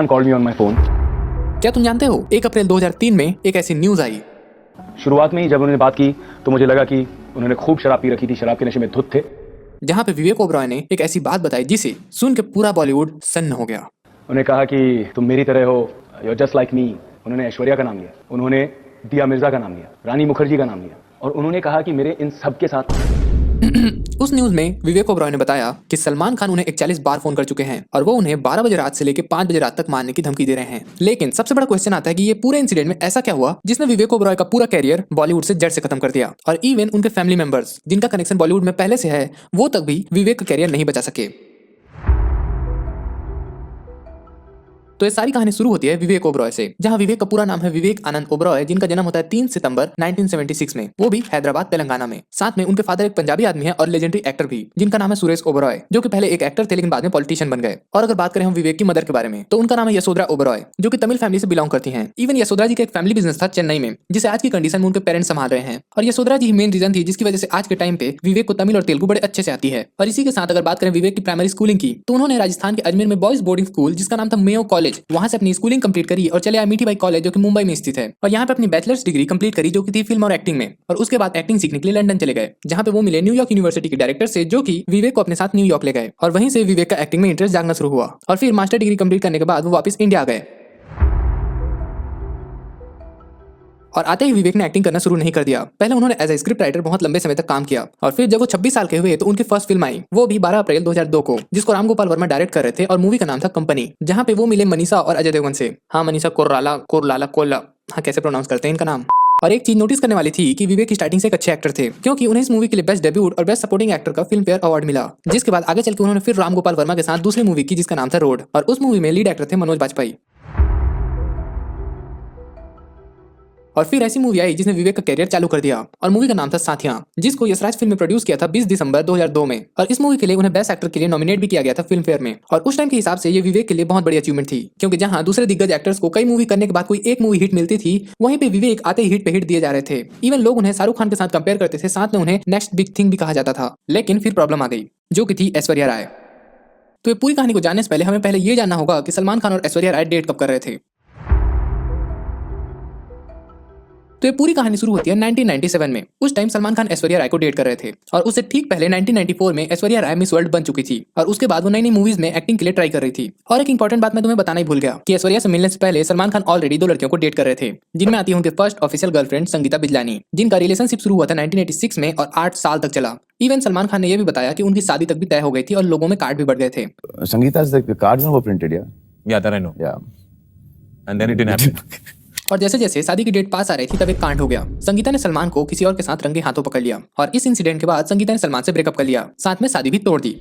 called me on my phone. क्या तुम जानते हो 1 अप्रैल 2003 में एक ऐसी न्यूज आई। शुरुआत में ही जब उन्होंने बात की तो मुझे लगा कि उन्होंने खूब शराब पी रखी थी, शराब के नशे में धुत थे। जहां पे विवेक ओबरॉय ने एक ऐसी बात बताई जिसे सुन के पूरा बॉलीवुड सन्न हो गया। उन्होंने कहा कि तुम मेरी तरह हो, यू जस्ट लाइक मी। उन्होंने ऐश्वर्या का नाम लिया, उन्होंने दिया मिर्जा का नाम लिया, रानी मुखर्जी का नाम लिया, और उन्होंने कहा कि मेरे इन सब के साथ उस न्यूज में विवेक ओबरॉय ने बताया कि सलमान खान उन्हें 41 बार फोन कर चुके हैं और वो उन्हें 12 बजे रात से लेकर 5 बजे रात तक मारने की धमकी दे रहे हैं। लेकिन सबसे बड़ा क्वेश्चन आता है कि ये पूरे इंसिडेंट में ऐसा क्या हुआ जिसने विवेक ओबरॉय का पूरा कैरियर बॉलीवुड से जड़ से खत्म कर दिया, और इवन उनके फैमिली मेंबर्स जिनका कनेक्शन बॉलीवुड में पहले से है वो तक भी विवेक का कैरियर नहीं बचा सके। तो ये सारी कहानी शुरू होती है विवेक ओबरॉय से, जहां विवेक का पूरा नाम है विवेक आनंद ओबरॉय, जिनका जन्म होता है 3 सितंबर 1976 में, वो भी हैदराबाद तेलंगाना में। साथ में उनके फादर एक पंजाबी आदमी है और लेजेंडरी एक्टर भी, जिनका नाम है सुरेश ओबरॉय, जो कि पहले एक एक्टर थे लेकिन बाद में पॉलिटिशियन बन गए। और अगर बात करें हम विवेक की मदर के बारे में तो उनका नाम है यशोधरा ओबरॉय, जो कि तमिल फैमिली से बिलोंग करती है। इवन यशोधरा जी का एक फैमिली बिजनेस था चेन्नई में, जिसे आज की कंडीशन में उनके पेरेंट्स संभाल रहे हैं। और यशोधरा जी ही मेन रीजन थी जिसकी वजह से आज के टाइम पे विवेक को तमिल और तेलुगु बड़े अच्छे से आती है। और इसी के साथ अगर बात करें विवेक की प्राइमरी स्कूलिंग की तो उन्होंने राजस्थान के अजमेर में बॉयज बोर्डिंग स्कूल जिसका नाम था मेयो कॉलेज, वहां से अपनी स्कूलिंग कंप्लीट करी और चले आए मीठी बाई कॉलेज जो कि मुंबई में स्थित है, और यहाँ पे अपनी बैचलर्स डिग्री कंप्लीट करी जो कि थी फिल्म और एक्टिंग में। और उसके बाद एक्टिंग सीखने के लिए लंदन चले गए, जहाँ पे वो मिले न्यूयॉर्क यूनिवर्सिटी के डायरेक्टर से, जो कि विवेक को अपने साथ न्यूयॉर्क ले गए। और वहीं से विवेक का एक्टिंग में इंटरेस्ट जागना शुरू हुआ और फिर मास्टर डिग्री कंप्लीट करने के बाद वो वापस इंडिया आ गए। और आते ही विवेक ने एक्टिंग करना शुरू नहीं कर दिया। पहले उन्होंने एज ए स्क्रिप्ट राइटर बहुत लंबे समय तक काम किया, और फिर जब वो 26 साल के हुए तो उनकी फर्स्ट फिल्म आई, वो भी 12 अप्रैल 2002 को, जिसको राम गोपाल वर्मा डायरेक्ट कर रहे थे, और मूवी का नाम था कंपनी, जहां पे वो मिले मनीषा और अजय देवगन से। हाँ, मनीषा कोरला कोरलाला कोला, हाँ कैसे प्रोनाउंस करते हैं इनका नाम। और एक चीज नोटिस करने वाली थी कि विवेक स्टार्टिंग से एक अच्छे एक्टर थे, क्योंकि उन्हें इस मूवी के लिए बेस्ट डेब्यूट और बेस्ट सपोर्टिंग एक्टर का फिल्म फेयर अवार्ड मिला, जिसके बाद आगे चल के उन्होंने फिर राम गोपाल वर्मा के साथ दूसरी मूवी की जिसका नाम था रोड, और उस मूवी में लीड एक्टर थे मनोज बाजपेयी। और फिर ऐसी मूवी आई जिसने विवेक का कैरियर चालू कर दिया, और मूवी का नाम था साथियां, जिसको यशराज फिल्म में प्रोड्यूस किया था 20 दिसंबर 2002 में। और इस मूवी के लिए उन्हें बेस्ट एक्टर के लिए नॉमिनेट भी किया गया था फिल्म फेयर में। और उस टाइम के हिसाब से ये विवेक के लिए बहुत बड़ी अचीवमेंट थी, क्योंकि जहां दूसरे दिग्गज एक्टर्स को कई मूवी करने के बाद कोई एक मूवी हिट मिलती थी, वहीं पे विवेक आते ही हिट पे हिट दिए जा रहे थे। इवन लोग उन्हें शाहरुख खान के साथ कंपेयर करते थे, साथ में उन्हें नेक्स्ट बिग थिंग भी कहा जाता था। लेकिन फिर प्रॉब्लम आ गई, जो कि थी ऐश्वर्या राय। तो ये पूरी कहानी को जानने से पहले हमें पहले ये जानना होगा कि सलमान खान और ऐश्वर्या राय डेट कब कर रहे थे। तो ये पूरी कहानी शुरू होती है 1997 में। उस टाइम सलमान खान ऐश्वर्या राय को डेट कर रहे थे, और उससे ठीक पहले 1994 में ऐश्वर्या राय मिस वर्ल्ड बन चुकी थी, और उसके बाद वो नई नई मूवीज में एक्टिंग के लिए ट्राई कर रही थी। और एक इंपॉर्टेंट बात मैं तुम्हें बताना ही भूल गया कि ऐश्वर्या से मिलने से पहले सलमान खान ऑलरेडी 2 लड़कियों को डेट कर रहे थे, जिनमें आती है उनके first official girlfriend Sangeeta Bijlani, जिनका रिलेशनशिप शुरू हुआ था 1986 में और 8 साल तक चला। इवन सलमान खान ने यह भी बताया कि उनकी शादी तक भी तय हो गई थी और लोगों में कार्ड भी बढ़ गए थे। Sangeeta's the cards were printed, yeah. Yeah, that I know. Yeah. And then it didn't happen. और जैसे जैसे शादी की डेट पास आ रही थी तब एक कांड हो गया। संगीता ने सलमान को किसी और के साथ रंगे हाथों पकड़ लिया, और इस इंसिडेंट के बाद संगीता ने सलमान से ब्रेकअप कर लिया, साथ में शादी भी तोड़ दी।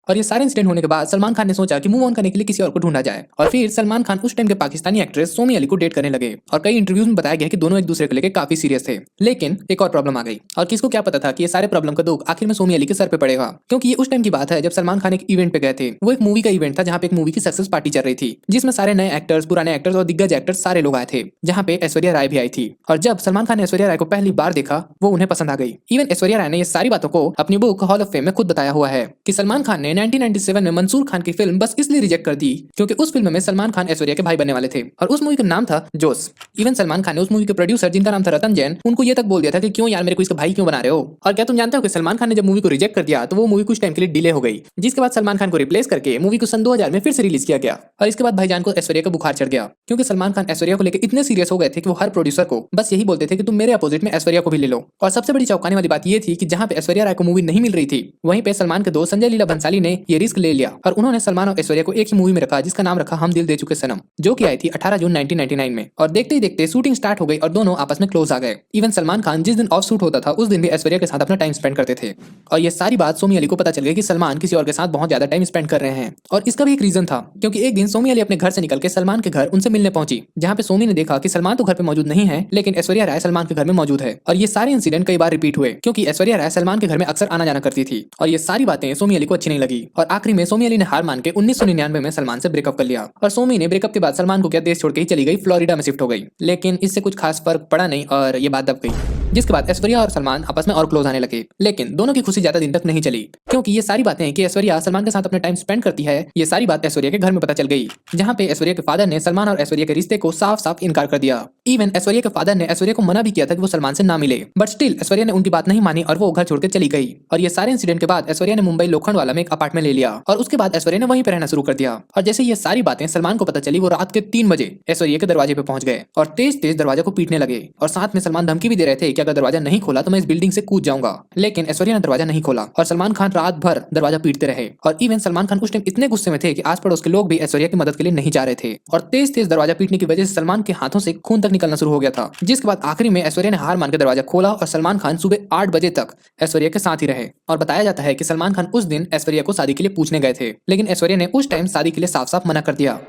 और ये सारे इंसिडेंट होने के बाद सलमान खान ने सोचा कि मूव ऑन करने के लिए किसी और को ढूंढा जाए, और फिर सलमान खान उस टाइम के पाकिस्तानी एक्ट्रेस सोमी अली को डेट करने लगे। और कई इंटरव्यूज में बताया गया कि दोनों एक दूसरे को लेकर काफी सीरियस थे। लेकिन एक और प्रॉब्लम आ गई, और किसको क्या पता था कि ये सारे प्रॉब्लम का दुख आखिर में सोमी अली के सर पे पड़ेगा, क्योंकि ये उस टाइम की बात है जब सलमान खान एक इवेंट पे गए थे। वो एक मूवी का इवेंट था जहाँ पे एक मूवी की सक्सेस पार्टी चल रही थी, जिसमें सारे नए एक्टर्स, पुराने एक्टर्स और दिग्गज एक्टर्स सारे लोग आए थे, जहाँ पे ऐश्वर्या राय भी आई थी। और जब सलमान खान ने ऐश्वर्या राय को पहली बार देखा वो उन्हें पसंद आ गई। इवन ऐश्वर्या राय ने ये सारी बातों को अपनी बुक हॉल ऑफ फेम में खुद बताया हुआ है कि सलमान खान ने 1997 में मंसूर खान की फिल्म बस इसलिए रिजेक्ट कर दी क्योंकि उस फिल्म में सलमान खान ऐश्वर्या के भाई बनने वाले थे, और उस मूवी का नाम था जोश। इवन सलमान खान ने उस मूवी के प्रोड्यूसर जिनका नाम था रतन जैन, उनको ये तक बोल दिया था कि क्यों यार मेरे को इसका भाई क्यों बना रहे हो। और क्या तुम जानते हो कि सलमान खान ने जब मूवी को रिजेक्ट कर दिया तो वो मूवी कुछ टाइम के लिए डिले हो गई, जिसके बाद सलमान खान को रिप्लेस करके मूवी को सन 2000 में फिर से रिलीज किया गया। और इसके बाद भाईजान को ऐश्वर्या का बुखार चढ़ गया, क्योंकि सलमान खान ऐश्वर्या को लेकर इतने सीरियस हो गए थे कि वो हर प्रोड्यूसर को बस यही बोलते थे कि तुम मेरे अपोजिट में ऐश्वर्या को भी ले लो। और सबसे बड़ी चौंकाने वाली बात ये थी कि जहाँ पे ऐश्वर्या राय को मूवी नहीं मिल रही थी, वहीं पे सलमान के दोस्त संजय लीला भंसाली ने ये रिस्क ले लिया, और उन्होंने सलमान और ऐश्वर्या को एक ही मूवी में रखा जिसका नाम रखा हम दिल दे चुके सनम, जो कि आई थी 18 जून 1999 में। और देखते ही देखते शूटिंग स्टार्ट हो गई और दोनों आपस में क्लोज आ गए। इवन सलमान खान जिस दिन ऑफ शूट होता था उस दिन भी ऐश्वर्या के साथ अपना टाइम स्पेंड करते थे। और ये सारी बात सोमी अली को पता चल गई कि सलमान किसी और के साथ बहुत ज्यादा टाइम स्पेंड कर रहे हैं। और इसका भी एक रीजन था, क्योंकि एक दिन सोमी अली अपने घर से निकल के सलमान के घर उनसे मिलने पहुंची, जहाँ पे सोमी ने देखा कि सलमान तो घर पे मौजूद नहीं है, लेकिन ऐश्वर्या राय सलमान के घर में मौजूद है। और ये सारे इंसिडेंट कई बार रिपीट हुए, क्योंकि ऐश्वर्या राय सलमान के घर में अक्सर आना जाना करती थी। और ये सारी बातें सोमी अली को अच्छी नहीं लगी, और आखिरी में सोमी अली ने हार मान के 1999 में सलमान से ब्रेकअप कर लिया। और सोमी ने ब्रेकअप के बाद सलमान को क्या देश छोड़ के ही चली गई, फ्लोरिडा में शिफ्ट हो गई। लेकिन इससे कुछ खास फर्क पड़ा नहीं और ये बात दब गई। जिसके बाद ऐश्वर्या और सलमान आपस में और क्लोज आने लगे। लेकिन दोनों की खुशी ज्यादा दिन तक नहीं चली, क्योंकि ये सारी बातें कि ऐश्वर्या सलमान के साथ अपना टाइम स्पेंड करती है, ये सारी बात ऐश्वर्या के घर में पता चल गई, जहाँ पे ऐश्वर्या के फादर ने सलमान और ऐश्वर्या के रिश्ते को साफ साफ इनकार कर दिया। इवन ऐश्वर्या के फादर ने ऐश्वर्या को मना भी किया था कि वो सलमान से ना मिले, बट स्टिल ऐश्वर्या ने उनकी बात नहीं मानी और वो घर छोड़कर चली गई। और ये सारे इंसिडेंट के बाद ऐश्वर्या ने मुंबई लोखंडवाला में एक अपार्टमेंट ले लिया और उसके बाद ऐश्वर्या ने वहीं पर रहना शुरू कर दिया। और जैसे ये सारी बातें सलमान को पता चली, वो रात के 3 बजे ऐश्वर्या के दरवाजे पे पहुंच गए और तेज तेज दरवाजा को पीटने लगे और साथ में सलमान धमकी भी दे रहे थे कि अगर दरवाजा नहीं खोला तो मैं इस बिल्डिंग से कूद जाऊंगा। लेकिन ऐश्वर्या ने दरवाजा नहीं खोला और सलमान खान रात भर दरवाजा पीटते रहे। और इवन सलमान खान उस टाइम इतने गुस्से में थे कि आस पड़ोस के लोग भी ऐश्वर्या की मदद के लिए नहीं जा रहे थे और तेज तेज दरवाजा पीटने की वजह से सलमान के हाथों से खून तक निकलना शुरू हो गया था। जिसके बाद आखिरी में ऐश्वर्या ने हार मान के दरवाजा खोला और सलमान खान सुबह 8 बजे तक ऐश्वर्या के साथ ही रहे। और बताया जाता है कि सलमान खान उस दिन ऐश्वर्या को शादी के लिए पूछने गए थे, लेकिन ऐश्वर्या ने उस टाइम शादी के लिए साफ साफ मना कर दिया।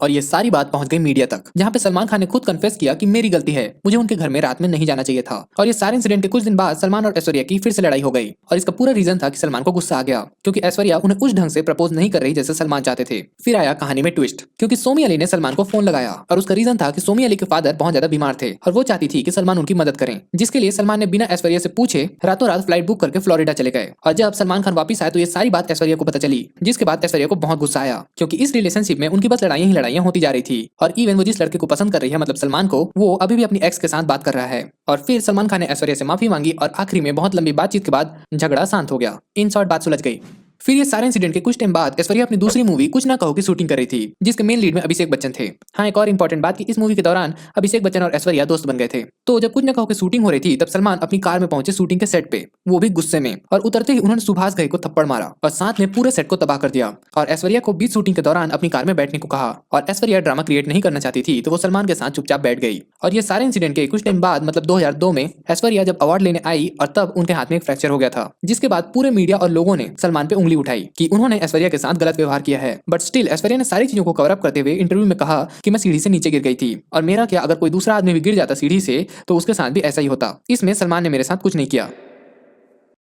और ये सारी बात पहुंच गई मीडिया तक, जहां पे सलमान खान ने खुद कन्फेस किया कि मेरी गलती है, मुझे उनके घर में रात में नहीं जाना चाहिए था। और ये सारे इंसिडेंट के कुछ दिन बाद सलमान और ऐश्वर्या की फिर से लड़ाई हो गई और इसका पूरा रीजन था कि सलमान को गुस्सा आ गया, क्योंकि ऐश्वर्या उन्हें उस ढंग से प्रपोज नहीं कर रही जैसे सलमान चाहते थे। फिर आया कहानी में ट्विस्ट, क्योंकि सोमी अली ने सलमान को फोन लगाया और उसका रीजन था कि सोमी अली के फादर बहुत ज्यादा बीमार थे और वो चाहती थी कि सलमान उनकी मदद करें, जिसके लिए सलमान ने बिना ऐश्वर्या से पूछे रातों रात फ्लाइट बुक करके फ्लोरिडा चले गए। और जब सलमान खान वापस आए तो ये सारी बात ऐश्वर्या को पता चली, जिसके बाद ऐश्वर्या को बहुत गुस्सा आया, क्योंकि इस रिलेशनशिप में उनकी बस लड़ाइयां ही लड़ाइयां होती जा रही थी। और इवन वो जिस लड़के को पसंद कर रही है, मतलब सलमान को, वो अभी भी अपनी एक्स के साथ बात कर रहा है। और फिर सलमान खान ने ऐश्वर्या से माफी मांगी और आखिरी में बहुत लंबी बातचीत के बाद झगड़ा शांत हो गया। इन शॉर्ट बात सुलझ गई। फिर ये सारे इंसिडेंट के कुछ टाइम बाद ऐश्वर्या अपनी दूसरी मूवी कुछ ना कहो की शूटिंग कर रही थी, जिसके मेन लीड में अभिषेक बच्चन थे। हाँ, एक और इंपॉर्टेंट बात कि इस मूवी के दौरान अभिषेक बच्चन और ऐश्वर्या दोस्त बन गए थे। तो जब कुछ ना कहो की शूटिंग हो रही थी, तब सलमान अपनी कार में पहुंचे शूटिंग के सेट पे, वो भी गुस्से में, और उतरते ही उन्होंने सुभाष घई को थप्पड़ मारा और साथ में पूरे सेट को तबाह कर दिया। और ऐश्वर्या को बीच शूटिंग के दौरान अपनी कार में बैठने को कहा और ऐश्वर्या ड्रामा क्रिएट नहीं करना चाहती थी, तो वो सलमान के साथ चुपचाप बैठ गई। और ये सारे इंसिडेंट के कुछ टाइम बाद, मतलब 2002 में ऐश्वर्या जब अवार्ड लेने आई और तब उनके हाथ में एक फ्रैक्चर हो गया था, जिसके बाद पूरे मीडिया और लोगों ने सलमान पे उंगली उठाई कि उन्होंने ऐश्वर्या के साथ गलत व्यवहार किया है। बट स्टिल ऐश्वर्या ने सारी चीजों को कवर अप करते हुए इंटरव्यू में कहा कि मैं सीढ़ी से नीचे गिर गई थी और मेरा क्या, अगर कोई दूसरा आदमी भी गिर जाता सीढ़ी से तो उसके साथ भी ऐसा ही होता। इसमें सलमान ने मेरे साथ कुछ नहीं किया।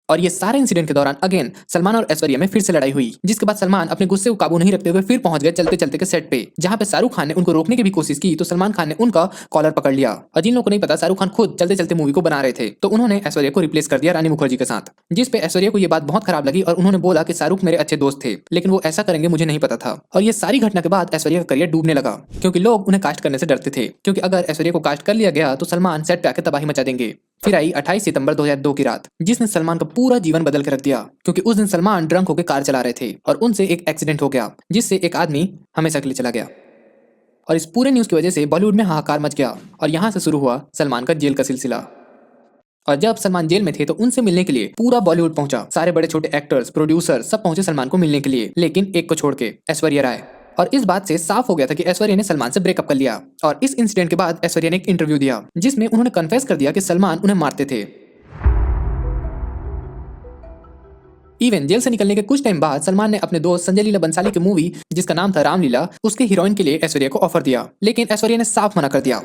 और ये सारे इंसिडेंट के दौरान अगेन सलमान और ऐश्वर्या में फिर से लड़ाई हुई, जिसके बाद सलमान अपने गुस्से को काबू नहीं रखते हुए फिर पहुंच गए चलते चलते के सेट पे, जहां पे शाहरुख खान ने उनको रोकने की भी कोशिश की, तो सलमान खान ने उनका कॉलर पकड़ लिया। और जिन लोगों को नहीं पता, शाहरुख खान खुद चलते चलते मूवी को बना रहे थे, तो उन्होंने ऐश्वर्या को रिप्लेस कर दिया रानी मुखर्जी के साथ, जिस पे ऐश्वर्या को ये बात बहुत खराब लगी और उन्होंने बोला कि शाहरुख मेरे अच्छे दोस्त थे, लेकिन वो ऐसा करेंगे मुझे नहीं पता था। और ये सारी घटना के बाद ऐश्वर्या का करियर डूबने लगा, क्योंकि लोग उन्हें कास्ट करने से डरते थे, क्योंकि अगर ऐश्वर्या को कास्ट कर लिया गया तो सलमान सेट पे आकर तबाही मचा देंगे। फिर आई 28 सितंबर 2002 की रात, जिसने सलमान का पूरा जीवन बदल के रख दिया, क्योंकि उस दिन सलमान ड्रंक होकर कार चला रहे थे और उनसे एक एक्सीडेंट हो गया, जिससे एक आदमी हमेशा के लिए चला गया। और इस पूरे न्यूज की वजह से बॉलीवुड में हाहाकार मच गया और यहाँ से शुरू हुआ सलमान का जेल का सिलसिला। और जब सलमान जेल में थे तो उनसे मिलने के लिए पूरा बॉलीवुड पहुंचा, सारे बड़े छोटे एक्टर्स, प्रोड्यूसर सब पहुंचे सलमान को मिलने के लिए, लेकिन एक को छोड़ के, ऐश्वर्या राय। और इस बात से साफ हो गया था कि ऐश्वर्या ने सलमान से ब्रेकअप कर लिया। और इस इंसिडेंट के बाद ऐश्वर्या ने एक इंटरव्यू दिया, जिसमें उन्होंने कन्फेस कर दिया कि सलमान उन्हें मारते थे। इवन जेल से निकलने के कुछ टाइम बाद सलमान ने अपने दोस्त संजय लीला बंसाली की मूवी जिसका नाम था रामलीला, उसके हीरोइन के लिए ऐश्वर्या को ऑफर दिया, लेकिन ऐश्वर्या ने साफ मना कर दिया।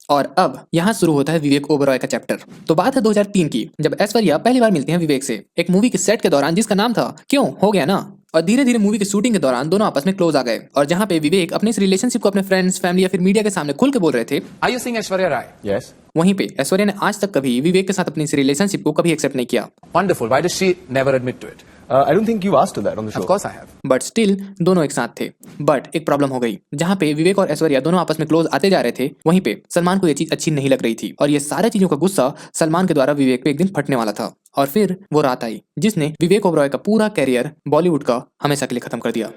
और अब यहाँ शुरू होता है विवेक ओबरॉय का चैप्टर। तो बात है 2003 की, जब ऐश्वर्या पहली बार मिलती हैं विवेक से एक मूवी के सेट के दौरान, जिसका नाम था क्यों हो गया ना। और धीरे धीरे मूवी की शूटिंग के दौरान दोनों आपस में क्लोज आ गए, और जहाँ पे विवेक अपने इस रिलेशनशिप को अपने फ्रेंड्स, फैमिली या फिर मीडिया के सामने खुल के बोल रहे थे, Are you seeing Aishwarya Rai? Yes. वहीं पे ऐश्वर्या ने आज तक कभी विवेक के साथ अपनी इस रिलेशनशिप को कभी एक्सेप्ट नहीं किया। Wonderful. Why does she never admit to it? I don't think you asked her that on the show. Of course I have. But still दोनों एक साथ थे। बट एक प्रॉब्लम हो गई, जहाँ पे विवेक और ऐश्वर्या दोनों आपस में क्लोज आते जा रहे थे, वहीं पे सलमान को ये चीज अच्छी नहीं लग रही थी, और ये सारी चीजों का गुस्सा सलमान के द्वारा विवेक पे एक दिन फटने वाला था। और फिर वो रात आई जिसने विवेक ओबरॉय का पूरा कैरियर बॉलीवुड का हमेशा के लिए खत्म कर दिया।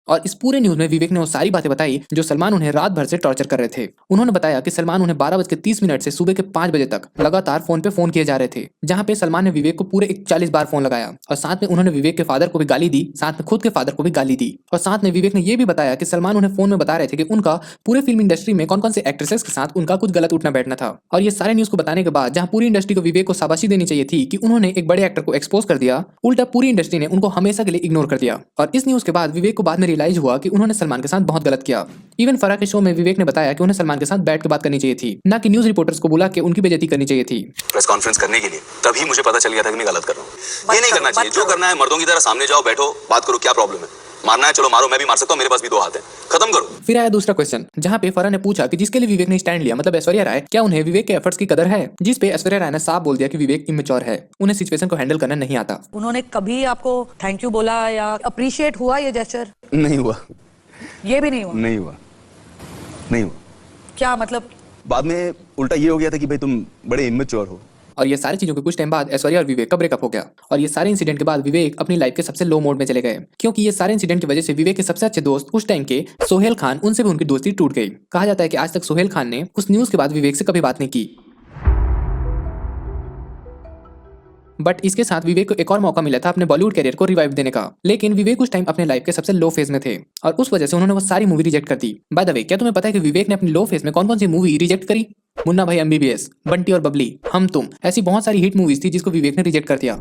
और इस पूरे न्यूज में विवेक ने वो सारी बातें बताई जो सलमान उन्हें रात भर से टॉर्चर कर रहे थे। उन्होंने बताया कि सलमान उन्हें 12:30 से सुबह के 5 बजे तक लगातार फोन पे फोन किए जा रहे थे, जहां पे सलमान ने विवेक को पूरे 41 बार फोन लगाया, और साथ में उन्होंने विवेक के फादर को भी गाली दी, साथ में खुद के फादर को भी गाली दी। और साथ में विवेक ने यह भी बताया कि सलमान उन्हें फोन में बता रहे थे कि उनका पूरे फिल्म इंडस्ट्री में कौन कौन से एक्ट्रेसेस के साथ उनका कुछ गलत उठना बैठना था। और ये सारे न्यूज को बताने के बाद जहां पूरी इंडस्ट्री को विवेक को शाबाशी देनी चाहिए थी कि उन्होंने एक बड़े एक्टर को एक्सपोज कर दिया, उल्टा पूरी इंडस्ट्री ने उनको हमेशा के लिए इग्नोर कर दिया। और इस न्यूज के बाद विवेक को बाद में रियलाइज हुआ कि उन्होंने सलमान के साथ बहुत गलत किया। इवन फराह के शो में विवेक ने बताया कि उन्हें सलमान के साथ बैठ के बात करनी चाहिए थी, ना कि न्यूज रिपोर्टर्स को बुला के उनकी बेइज्जती करनी चाहिए थी। प्रेस कॉन्फ्रेंस करने के लिए तभी मुझे पता चल गया था कि मैं गलत कर रहा हूँ। ये नहीं करना चाहिए, जो करना है मर्दों की तरह सामने जाओ, बैठो, बात करो, क्या प्रॉब्लम है, मारना है चलो मारो, मैं भी मार सकता हूँ, मेरे पास भी 2 हाथ हैं, खत्म करो। फिर आया दूसरा क्वेश्चन, जहाँ पे फरहान ने पूछा कि जिसके लिए विवेक ने स्टैंड लिया मतलब ऐश्वर्या राय, क्या उन्हें विवेक के एफर्ट्स की कदर है? जिस पे ऐश्वर्या राय ने साफ बोल दिया कि विवेक इमेच्योर है, उन्हें सिचुएशन को हैंडल करना नहीं आता। उन्होंने कभी आपको थैंक यू बोला या अप्रिशिएट हुआ ये जेस्चर? नहीं हुआ। ये भी नहीं हुआ? नहीं हुआ, नहीं हुआ। क्या मतलब? बाद में उल्टा ये हो गया था कि भाई तुम बड़े इमेच्योर हो। और ये सारी चीजों के कुछ टाइम बाद ऐश्वर्या और विवेक का ब्रेकअप हो गया। और ये सारे इंसिडेंट के बाद विवेक अपनी लाइफ के सबसे लो मोड में चले गए, क्योंकि ये सारे इंसिडेंट की वजह से विवेक के सबसे अच्छे दोस्त उस टाइम के सोहेल खान, उनसे भी उनकी दोस्ती टूट गई। कहा जाता है कि आज तक सोहेल खान ने उस न्यूज के बाद विवेक से कभी बात नहीं की। बट इसके साथ विवेक को एक और मौका मिला था अपने बॉलीवुड कैरियर को रिवाइव देने का, लेकिन विवेक उस टाइम अपने लाइफ के सबसे लो फेज में थे और उस वजह से उन्होंने वो सारी मूवी रिजेक्ट कर दी। बाय द वे, क्या तुम्हें पता है कि विवेक ने अपनी लो फेज में कौन कौन सी मूवी रिजेक्ट करी? मुन्ना भाई MBBS, बंटी और बबली, हम तुम, ऐसी बहुत सारी हिट मूवीज थी जिसको विवेक ने रिजेक्ट कर दिया।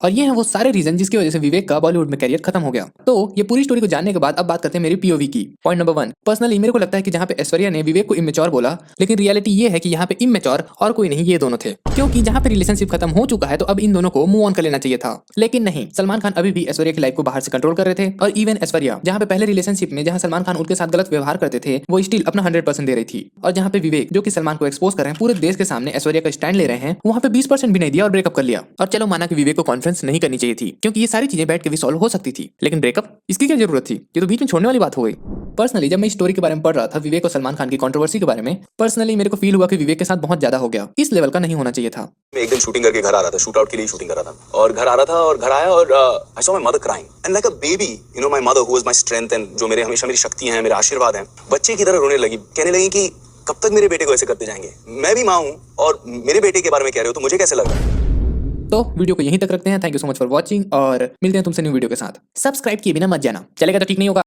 और ये है वो सारे रीजन जिसकी वजह से विवेक का बॉलीवुड में कैरियर खत्म हो गया। तो ये पूरी स्टोरी को जानने के बाद अब बात करते हैं मेरी POV की। पॉइंट नंबर 1, पर्सनली मेरे को लगता है कि जहाँ पे ऐश्वर्या ने विवेक को इमेच्योर बोला, लेकिन रियलिटी ये है कि यहाँ पे इमेच्योर और कोई नहीं, ये दोनों थे। क्योंकि जहाँ पे रिलेशनशिप खत्म हो चुका है तो अब इन दोनों को मूव ऑन कर लेना चाहिए था, लेकिन नहीं, सलमान खान अभी भी ऐश्वर्या की लाइफ को बाहर से कंट्रोल कर रहे थे। और इवन ऐश्वर्या जहाँ पे पहले रिलेशनशिप में जहाँ सलमान खान उनके साथ गलत व्यवहार करते थे, वो स्टिल अपना 100% दे रही थी। और जहाँ पे विवेक जो कि सलमान को एक्सपोज कर रहे हैं, पूरे देश के सामने ऐश्वर्या का स्टैंड ले रहे हैं, वहाँ पे 20% भी नहीं दिया और ब्रेकअप कर लिया। और चलो माना कि विवेक को कॉन्फ्रेंस नहीं करनी चाहिए थी, क्योंकि ये सारी चीजें बैठ के भी सॉल्व हो सकती थी, लेकिन ब्रेकअप इसकी क्या जरूरत थी? ये तो बीच में छोड़ने वाली बात हो गई। पर्सनली जब मैं इस स्टोरी के बारे में पढ़ रहा था, विवेक और सलमान खान की कंट्रोवर्सी के बारे में, पर्सनली मेरे को फील हुआ कि विवेक के साथ बहुत ज्यादा हो गया। इस लेवल का नहीं होना चाहिए था। मैं एक दिन शूटिंग करके घर आ रहा था, शूट आउट के लिए शूटिंग कर रहा था, और घर आ रहा था और घर आया और I saw my mother crying and like a baby, you know my mother who was my strength and जो मेरे हमेशा मेरी शक्तियां हैं, मेरे आशीर्वाद हैं, बच्चे की तरह रोने लगी। कहने लगी कि कब तक मेरे बेटे को ऐसे करते जाएंगे, मैं भी माँ हूँ और मेरे बेटे के बारे में कह रहे हो तो मुझे कैसे लग रहा है। तो वीडियो को यहीं तक रखते हैं। Thank you so much for watching और मिलते हैं तुमसे न्यू वीडियो के साथ। सब्सक्राइब किए बिना मत जाना, चलेगा तो ठीक नहीं होगा।